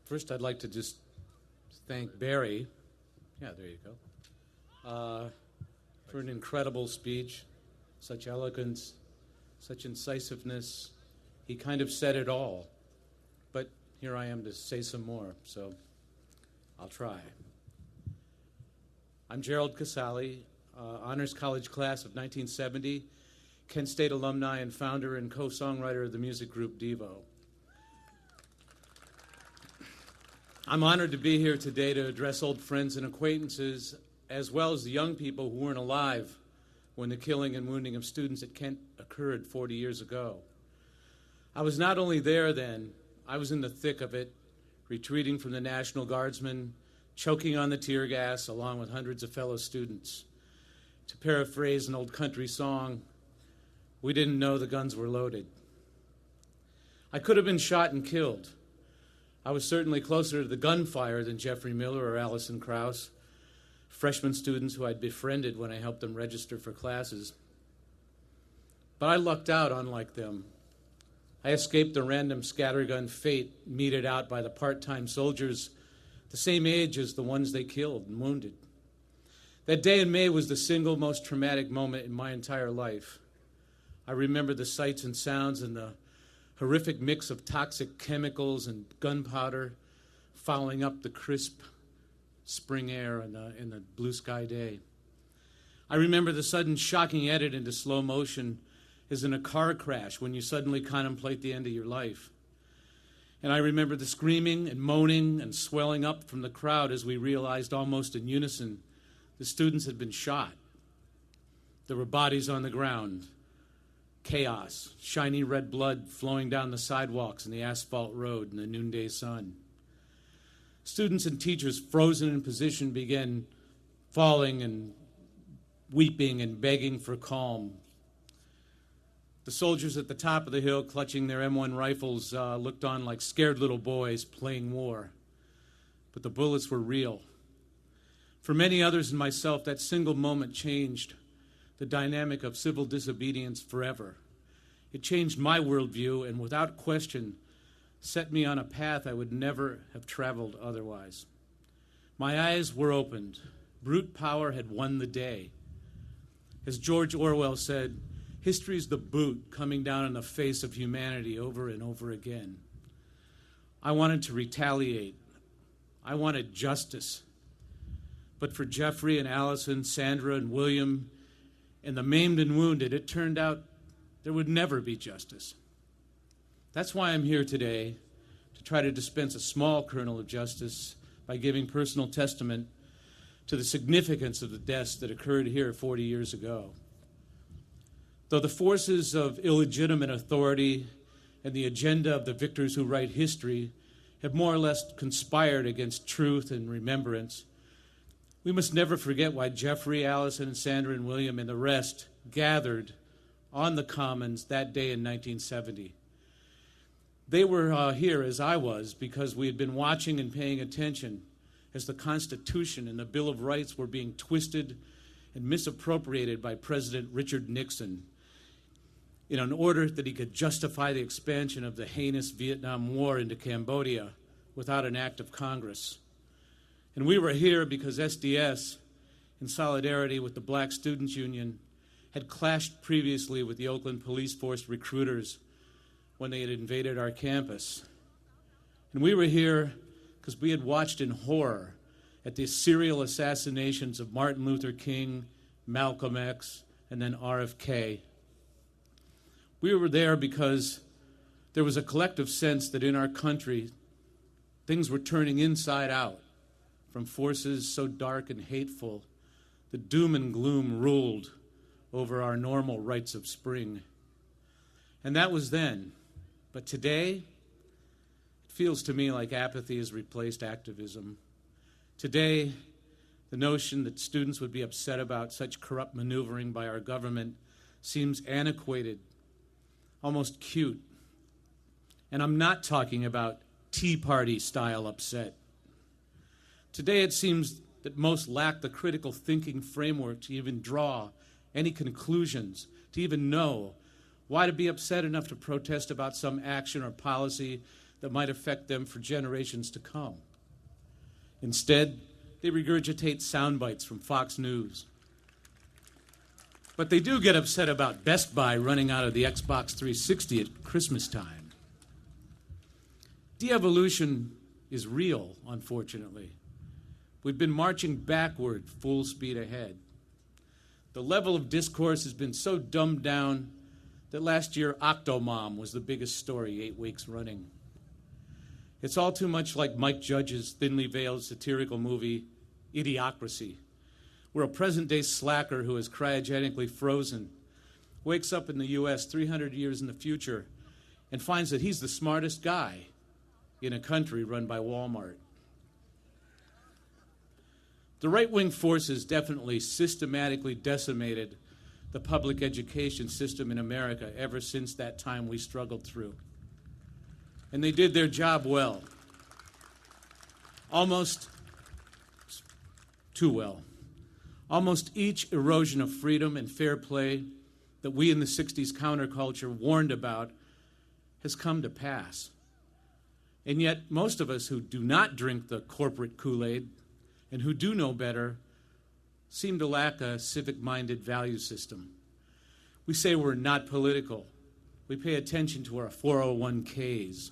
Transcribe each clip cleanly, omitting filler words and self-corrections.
First, I'd like to just thank Barry, there you go, for an incredible speech, such eloquence, such incisiveness. He kind of said it all, but here I am to say some more, so I'll try. I'm Gerald Casale, Honors College class of 1970, Kent State alumni and founder and co-songwriter of the music group DEVO. I'm honored to be here today to address old friends and acquaintances, as well as the young people who weren't alive when the killing and wounding of students at Kent occurred 40 years ago. I was not only there then, I was in the thick of it, retreating from the National Guardsmen, choking on the tear gas along with hundreds of fellow students. To paraphrase an old country song, we didn't know the guns were loaded. I could have been shot and killed. I was certainly closer to the gunfire than Jeffrey Miller or Allison Krauss, freshman students who I'd befriended when I helped them register for classes. But I lucked out, unlike them. I escaped the random scattergun fate meted out by the part-time soldiers, the same age as the ones they killed and wounded. That day in May was the single most traumatic moment in my entire life. I remember the sights and sounds and the horrific mix of toxic chemicals and gunpowder fouling up the crisp spring air in the blue sky day. I remember the sudden shocking edit into slow motion as in a car crash when you suddenly contemplate the end of your life. And I remember the screaming and moaning and swelling up from the crowd as we realized almost in unison the students had been shot. There were bodies on the ground. Chaos, shiny red blood flowing down the sidewalks and the asphalt road in the noonday sun. Students and teachers frozen in position began falling and weeping and begging for calm. The soldiers at the top of the hill clutching their M1 rifles looked on like scared little boys playing war. But the bullets were real. For many others and myself, that single moment changed the dynamic of civil disobedience forever. It changed my worldview and without question set me on a path I would never have traveled otherwise. My eyes were opened. Brute power had won the day. As George Orwell said, history is the boot coming down in the face of humanity over and over again. I wanted to retaliate. I wanted justice. But for Jeffrey and Allison, Sandra and William, and the maimed and wounded, it turned out there would never be justice. That's why I'm here today, to try to dispense a small kernel of justice by giving personal testament to the significance of the deaths that occurred here 40 years ago. Though the forces of illegitimate authority and the agenda of the victors who write history have more or less conspired against truth and remembrance, we must never forget why Jeffrey, Allison, and Sandra, and William, and the rest gathered on the Commons that day in 1970. They were here, as I was, because we had been watching and paying attention as the Constitution and the Bill of Rights were being twisted and misappropriated by President Richard Nixon in an order that he could justify the expansion of the heinous Vietnam War into Cambodia without an act of Congress. And we were here because SDS, in solidarity with the Black Students Union, had clashed previously with the Oakland Police Force recruiters when they had invaded our campus. And we were here because we had watched in horror at the serial assassinations of Martin Luther King, Malcolm X, and then RFK. We were there because there was a collective sense that in our country, things were turning inside out from forces so dark and hateful that doom and gloom ruled over our normal rites of spring. And that was then. But today, it feels to me like apathy has replaced activism. Today, the notion that students would be upset about such corrupt maneuvering by our government seems antiquated, almost cute. And I'm not talking about Tea Party style upset. Today it seems that most lack the critical thinking framework to even draw any conclusions, to even know why to be upset enough to protest about some action or policy that might affect them for generations to come. Instead, they regurgitate sound bites from Fox News. But they do get upset about Best Buy running out of the Xbox 360 at Christmas time. De-evolution is real, unfortunately. We've been marching backward, full speed ahead. The level of discourse has been so dumbed down that last year Octomom was the biggest story 8 weeks running. It's all too much like Mike Judge's thinly veiled satirical movie, Idiocracy, where a present-day slacker who is cryogenically frozen wakes up in the U.S. 300 years in the future and finds that he's the smartest guy in a country run by Walmart. The right-wing forces definitely systematically decimated the public education system in America ever since that time we struggled through. And they did their job well. Almost too well. Almost each erosion of freedom and fair play that we in the 60s counterculture warned about has come to pass. And yet, most of us who do not drink the corporate Kool-Aid and who do know better seem to lack a civic-minded value system. We say we're not political. We pay attention to our 401ks.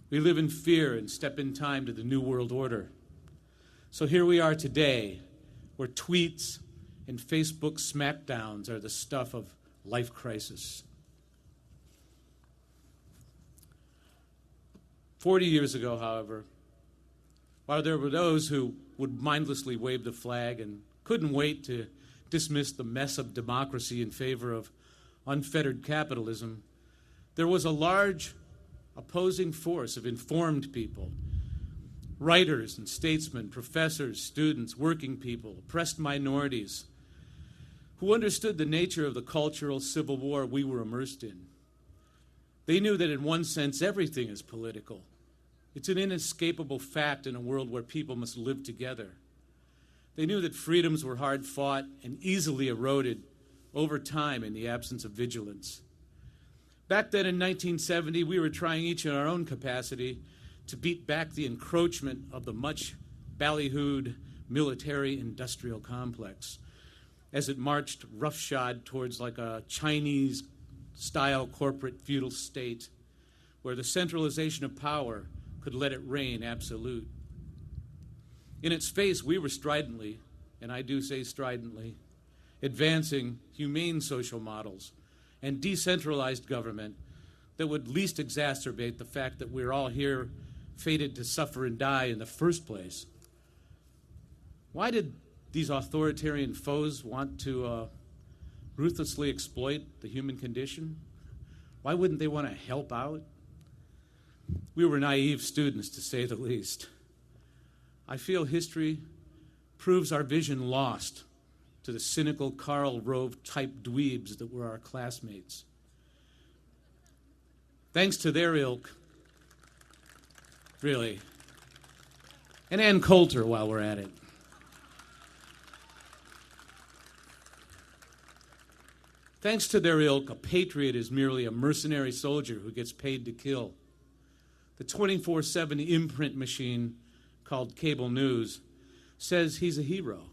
We live in fear and step in time to the New World Order. So here we are today, where tweets and Facebook smackdowns are the stuff of life crisis. 40 years ago, however, while there were those who would mindlessly wave the flag and couldn't wait to dismiss the mess of democracy in favor of unfettered capitalism, there was a large opposing force of informed people, writers and statesmen, professors, students, working people, oppressed minorities, who understood the nature of the cultural civil war we were immersed in. They knew that in one sense everything is political. It's an inescapable fact in a world where people must live together. They knew that freedoms were hard fought and easily eroded over time in the absence of vigilance. Back then in 1970, we were trying each in our own capacity to beat back the encroachment of the much ballyhooed military-industrial complex as it marched roughshod towards like a Chinese-style corporate feudal state where the centralization of power could let it reign absolute. In its face, we were stridently, and I do say stridently, advancing humane social models and decentralized government that would least exacerbate the fact that we're all here fated to suffer and die in the first place. Why did these authoritarian foes want to ruthlessly exploit the human condition? Why wouldn't they want to help out? We were naive students, to say the least. I feel history proves our vision lost to the cynical Karl Rove-type dweebs that were our classmates. Thanks to their ilk, really, and Ann Coulter while we're at it. Thanks to their ilk, a patriot is merely a mercenary soldier who gets paid to kill. The 24/7 imprint machine called cable news says he's a hero.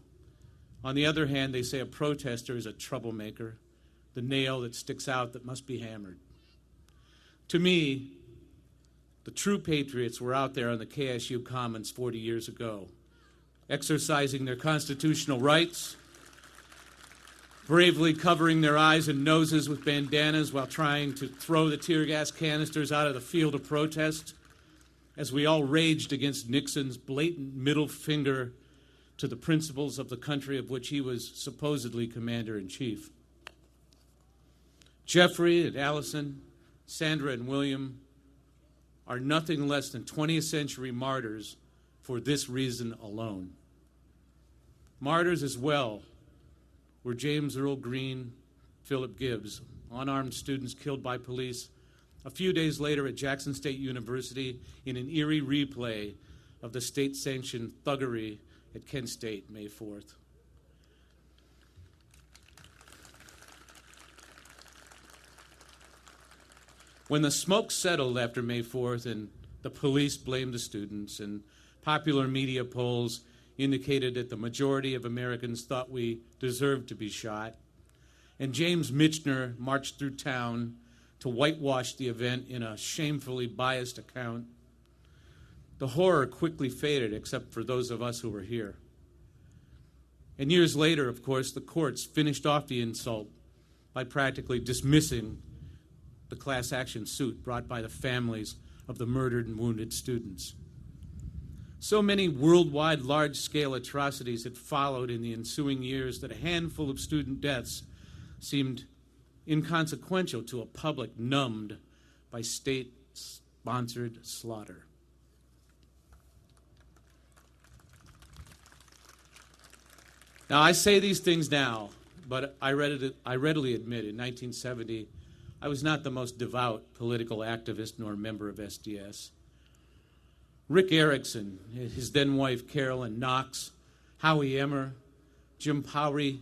On the other hand, they say a protester is a troublemaker, the nail that sticks out that must be hammered. To me, the true patriots were out there on the KSU Commons 40 years ago, exercising their constitutional rights, bravely covering their eyes and noses with bandanas while trying to throw the tear gas canisters out of the field of protest, as we all raged against Nixon's blatant middle finger to the principles of the country of which he was supposedly commander-in-chief. Jeffrey and Allison, Sandra and William are nothing less than 20th century martyrs for this reason alone. Martyrs as well were James Earl Green, Philip Gibbs, unarmed students killed by police a few days later at Jackson State University in an eerie replay of the state-sanctioned thuggery at Kent State, May 4th. When the smoke settled after May 4th and The police blamed the students, and popular media polls indicated that the majority of Americans thought we deserved to be shot. And James Michener marched through town to whitewash the event in a shamefully biased account. The horror quickly faded, except for those of us who were here. And years later, of course, the courts finished off the insult by practically dismissing the class action suit brought by the families of the murdered and wounded students. So many worldwide large-scale atrocities had followed in the ensuing years that a handful of student deaths seemed inconsequential to a public numbed by state-sponsored slaughter. Now, I say these things now, but I readily admit in 1970, I was not the most devout political activist nor member of SDS. Rick Erickson, his then wife Carolyn Knox, Howie Emmer, Jim Powery,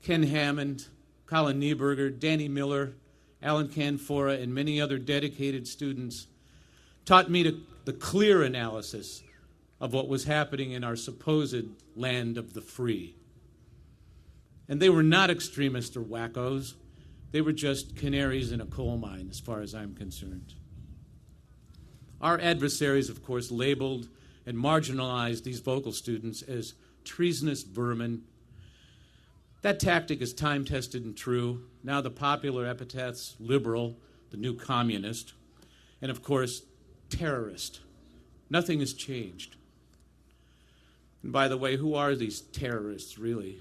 Ken Hammond, Colin Nieberger, Danny Miller, Alan Canfora, and many other dedicated students taught me the clear analysis of what was happening in our supposed land of the free. And they were not extremists or wackos. They were just canaries in a coal mine, as far as I'm concerned. Our adversaries, of course, labeled and marginalized these vocal students as treasonous vermin. That tactic is time-tested and true. Now the popular epithets, liberal, the new communist, and of course, terrorist. Nothing has changed. And by the way, who are these terrorists, really?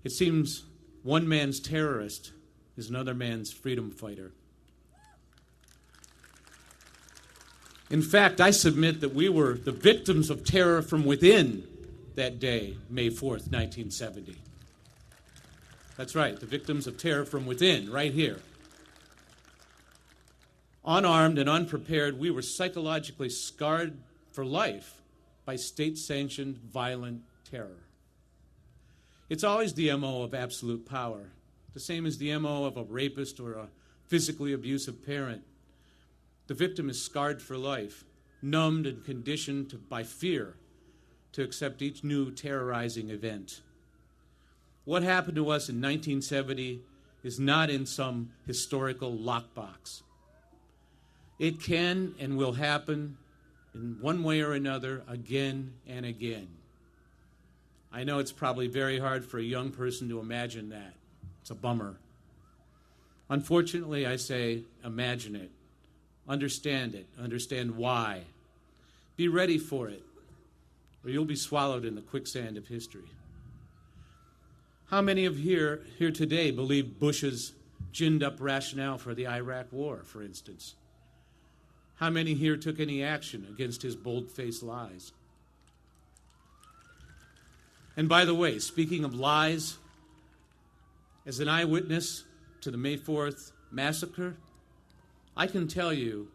It seems one man's terrorist is another man's freedom fighter. In fact, I submit that we were the victims of terror from within that day, May 4th, 1970. That's right, the victims of terror from within, right here. Unarmed and unprepared, we were psychologically scarred for life by state-sanctioned violent terror. It's always the MO of absolute power, the same as the MO of a rapist or a physically abusive parent. The victim is scarred for life, numbed and conditioned by fear to accept each new terrorizing event. What happened to us in 1970 is not in some historical lockbox. It can and will happen in one way or another again and again. I know it's probably very hard for a young person to imagine that. It's a bummer. Unfortunately, I say imagine it. Understand it. Understand why. Be ready for it, or you'll be swallowed in the quicksand of history. How many of here today believe Bush's ginned-up rationale for the Iraq War, for instance? How many here took any action against his bold-faced lies? And by the way, speaking of lies, as an eyewitness to the May 4th massacre, I can tell you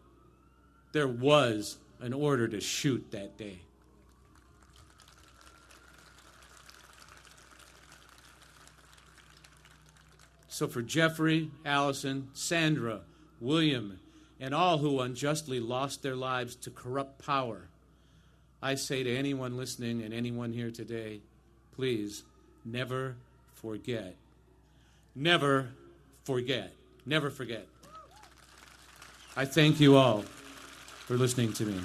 there was an order to shoot that day. So for Jeffrey, Allison, Sandra, William, and all who unjustly lost their lives to corrupt power, I say to anyone listening and anyone here today, please never forget. Never forget. Never forget. I thank you all for listening to me.